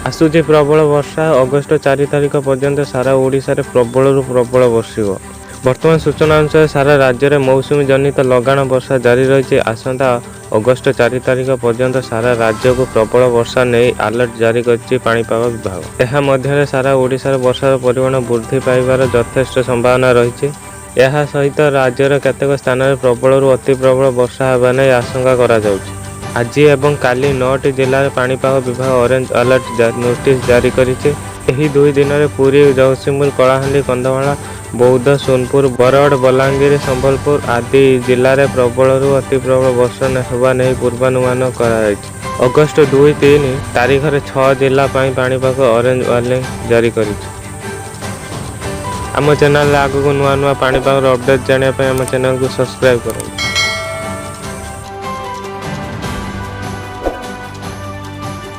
आसुची प्रबल वर्षा अगस्ट 4 तारिख पर्यंत सारा ओडिशा रे प्रबल प्रबल वर्षिब। वर्तमान सूचना अनुसार सारा राज्य में मौसुमी जनित लगाण वर्षा जारी रही। आसंता अगस्ट 4 तारिख पर्यंत सारा राज्य को प्रबल वर्षा नहीं अलर्ट जारी कर पाणीपाग विभाग। यह मध्य सारा ओडिशा वर्षार परिमाण वृद्धि पाइबार यथेष्ट संभावना रही। यह सहित राज्यर केतेक स्थान में प्रबल अति प्रबल वर्षा होगा नहीं आशंका करा जाउछि। आज एवं काली 9टी जिले में पाणीपाग विभाग ऑरेंज अलर्ट नोटिस जारी करिछि। एही 2 दिन में पुरी, जगतसिंहपुर, कलाहांडी, कंधमाल, बौद्ध, सोनपुर, बरगड़, बलांगीर, संबलपुर आदि जिले में प्रबल अति प्रबल वर्षा होगा नहीं पूर्वानुमान कर। अगस्ट 2-3 तारीख में 6 जिला पाणीपाग ऑरेंज वार्निंग जारी कर। आम चैनल आगक नुआ नुआ पाणीपाग अपडेट जानापी आम चैनल को सब्सक्राइब करें।